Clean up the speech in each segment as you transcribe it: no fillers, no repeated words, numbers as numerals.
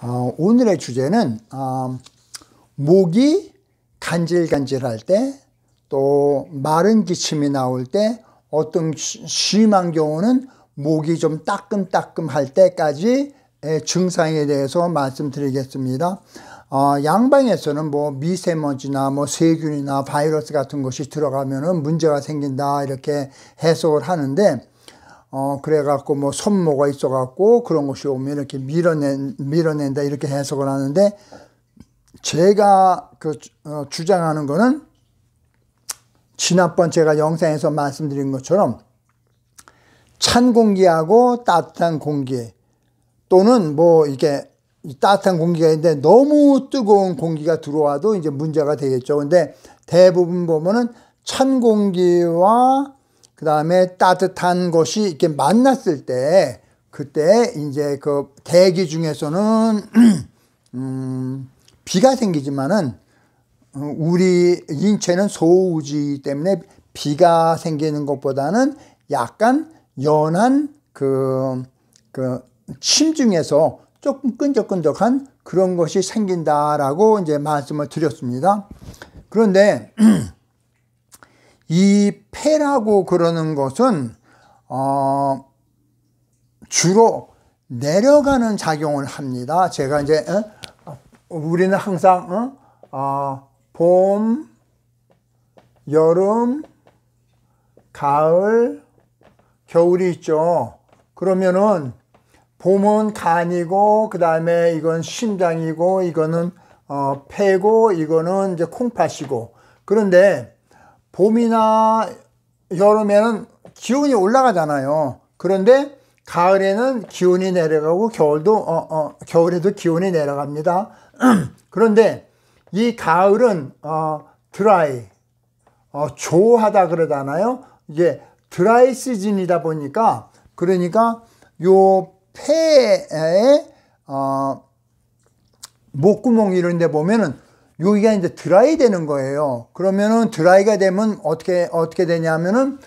오늘의 주제는 목이 간질간질할 때, 또 마른 기침이 나올 때, 어떤 심한 경우는 목이 좀 따끔따끔할 때까지 증상에 대해서 말씀드리겠습니다. 양방에서는 뭐 미세먼지나 뭐 세균이나 바이러스 같은 것이 들어가면은 문제가 생긴다 이렇게 해석을 하는데, 그래갖고 뭐 손모가 있어갖고 그런 것이 오면 이렇게 밀어낸다 이렇게 해석을 하는데, 제가 주장하는 거는 지난번 제가 영상에서 말씀드린 것처럼 찬 공기하고 따뜻한 공기, 또는 뭐 이게 따뜻한 공기가 있는데 너무 뜨거운 공기가 들어와도 이제 문제가 되겠죠. 근데 대부분 보면은 찬 공기와 그 다음에 따뜻한 것이 이렇게 만났을 때, 그때 이제 그 대기 중에서는 비가 생기지만은 우리 인체는 소우주이기 때문에 비가 생기는 것보다는 약간 연한 침중에서 조금 끈적끈적한 그런 것이 생긴다라고 이제 말씀을 드렸습니다. 그런데 이 폐라고 그러는 것은 주로 내려가는 작용을 합니다. 제가 이제 우리는 항상 봄, 여름, 가을, 겨울이 있죠. 그러면은 봄은 간이고, 그 다음에 이건 심장이고, 이거는 폐고, 이거는 이제 콩팥이고. 그런데 봄이나 여름에는 기온이 올라가잖아요. 그런데 가을에는 기온이 내려가고, 겨울에도 기온이 내려갑니다. 그런데 이 가을은 드라이, 조하다 그러잖아요. 이게 드라이 시즌이다 보니까, 그러니까 요 폐에 목구멍 이런 데 보면은 여기가 이제 드라이 되는 거예요. 그러면은 드라이가 되면 어떻게 되냐면은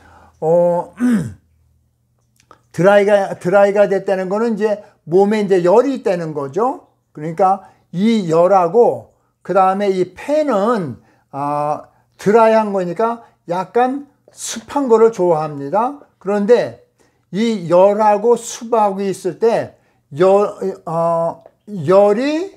드라이가 됐다는 거는 이제 몸에 이제 열이 있다는 거죠. 그러니까 이 열하고 그 다음에 이 폐는 드라이한 거니까 약간 습한 거를 좋아합니다. 그런데 이 열하고 습하고 있을 때 열이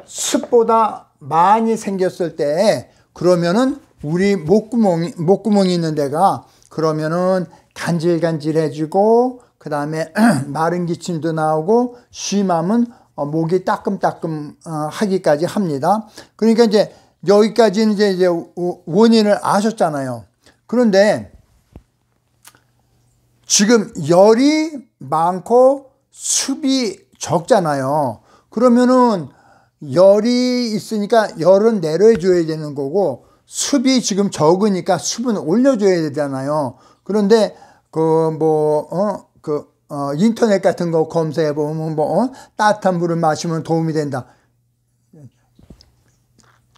습보다 많이 생겼을 때, 그러면은 우리 목구멍이 있는 데가 그러면은 간질간질해지고, 그 다음에 마른 기침도 나오고, 심하면 목이 따끔따끔 하기까지 합니다. 그러니까 이제 여기까지는 이제 원인을 아셨잖아요. 그런데 지금 열이 많고 습이 적잖아요. 그러면은 열이 있으니까 열은 내려줘야 되는 거고, 습이 지금 적으니까 습은 올려줘야 되잖아요. 그런데 인터넷 같은 거 검색해 보면 따뜻한 물을 마시면 도움이 된다.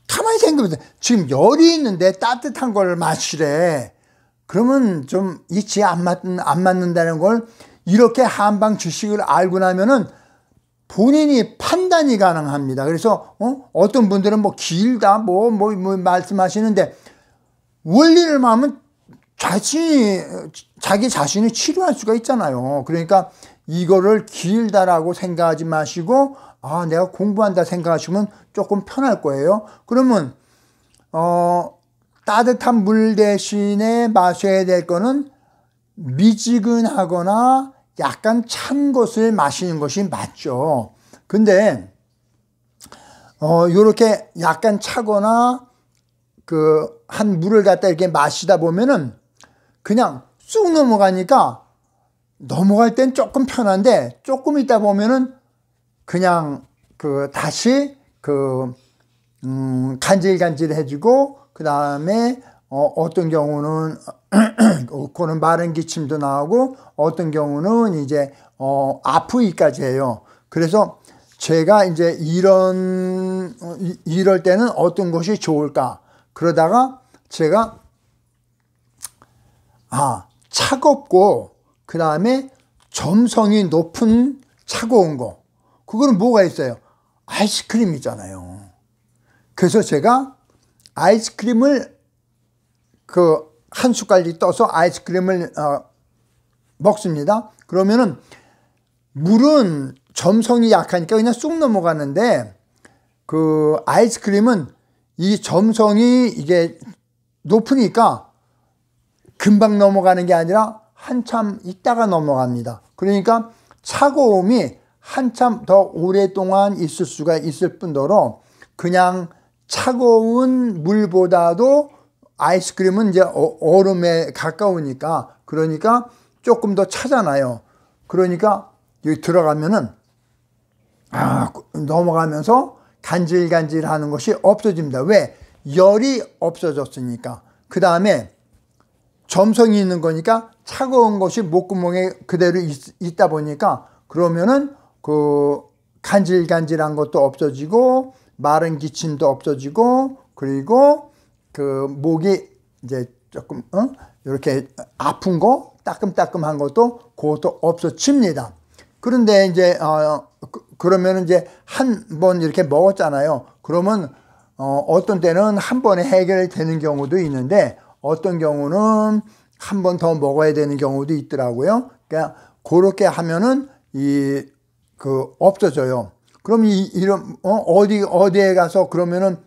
가만히 생각해보세요. 지금 열이 있는데 따뜻한 걸 마시래. 그러면 좀 이치에 안 맞는다는 걸 이렇게 한방 지식을 알고 나면은 본인이 판단이 가능합니다. 그래서 어떤 분들은 뭐 길다 뭐 말씀하시는데, 원리를 하면 자기 자신이 치료할 수가 있잖아요. 그러니까 이거를 길다라고 생각하지 마시고, 내가 공부한다 생각하시면 조금 편할 거예요. 그러면 따뜻한 물 대신에 마셔야 될 거는 미지근하거나 약간 찬 것을 마시는 것이 맞죠. 근데 요렇게 약간 차거나 한 물을 갖다 이렇게 마시다 보면은 그냥 쑥 넘어가니까, 넘어갈 땐 조금 편한데 조금 있다 보면은 그냥 다시 간질간질해지고, 그 다음에 어떤 경우는 그는 마른 기침도 나오고, 어떤 경우는 이제 아프기까지 해요. 그래서 제가 이제 이럴 때는 어떤 것이 좋을까? 그러다가 제가 차갑고 그 다음에 점성이 높은 차가운 거, 그거는 뭐가 있어요? 아이스크림이잖아요. 그래서 제가 아이스크림을 한 숟갈이 떠서 아이스크림을 먹습니다. 그러면은 물은 점성이 약하니까 그냥 쑥 넘어가는데 그 아이스크림은 이 점성이 이게 높으니까 금방 넘어가는 게 아니라 한참 있다가 넘어갑니다. 그러니까 차가움이 한참 더 오랫동안 있을 수가 있을 뿐더러 그냥 차가운 물보다도 아이스크림은 이제 얼음에 가까우니까 그러니까 조금 더 차잖아요. 그러니까 여기 들어가면은 넘어가면서 간질간질하는 것이 없어집니다. 왜? 열이 없어졌으니까. 그 다음에 점성이 있는 거니까 차가운 것이 목구멍에 그대로 있다 보니까 그러면은 그 간질간질한 것도 없어지고 마른 기침도 없어지고 그리고 그 목이 이제 조금 이렇게 아픈 거 따끔따끔한 것도 그것도 없어집니다. 그런데 이제 그러면 이제 한 번 이렇게 먹었잖아요. 그러면 어떤 때는 한 번에 해결되는 경우도 있는데 어떤 경우는 한 번 더 먹어야 되는 경우도 있더라고요. 그러니까 그렇게 하면은 없어져요. 그럼 이런 어디에 가서 그러면은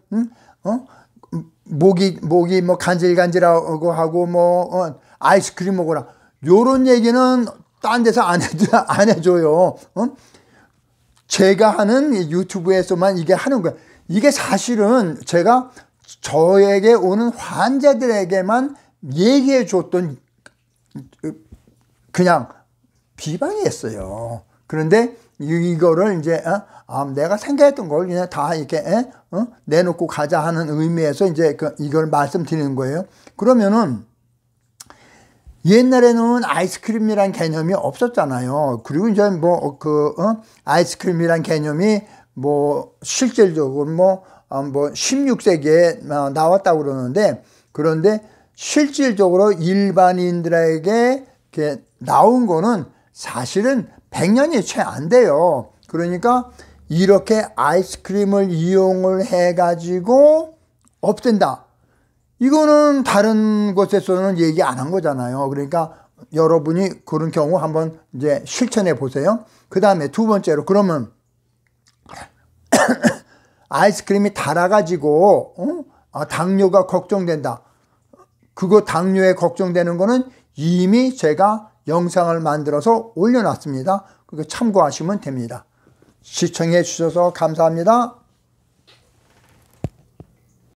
목이 뭐 간질간질하고 하고 뭐 아이스크림 먹으라 요런 얘기는 딴 데서 안 해줘요. 제가 하는 유튜브에서만 이게 하는 거예요. 이게 사실은 제가 저에게 오는 환자들에게만 얘기해 줬던 그냥 비방이었어요. 그런데 이거를 이제 내가 생각했던 걸 그냥 다 이렇게 내놓고 가자 하는 의미에서 이제 이걸 말씀드리는 거예요. 그러면은 옛날에는 아이스크림이란 개념이 없었잖아요. 그리고 이제 아이스크림이란 개념이 실질적으로 16세기에 나왔다고 그러는데 그런데 실질적으로 일반인들에게 이렇게 나온 거는 사실은 100년이 채 안 돼요. 그러니까 이렇게 아이스크림을 이용을 해가지고 없앤다. 이거는 다른 곳에서는 얘기 안 한 거잖아요. 그러니까 여러분이 그런 경우 한번 이제 실천해 보세요. 그 다음에 두 번째로 그러면 아이스크림이 달아가지고 당뇨가 걱정된다. 그거 당뇨에 걱정되는 거는 이미 제가 영상을 만들어서 올려놨습니다. 그거 참고하시면 됩니다. 시청해 주셔서 감사합니다.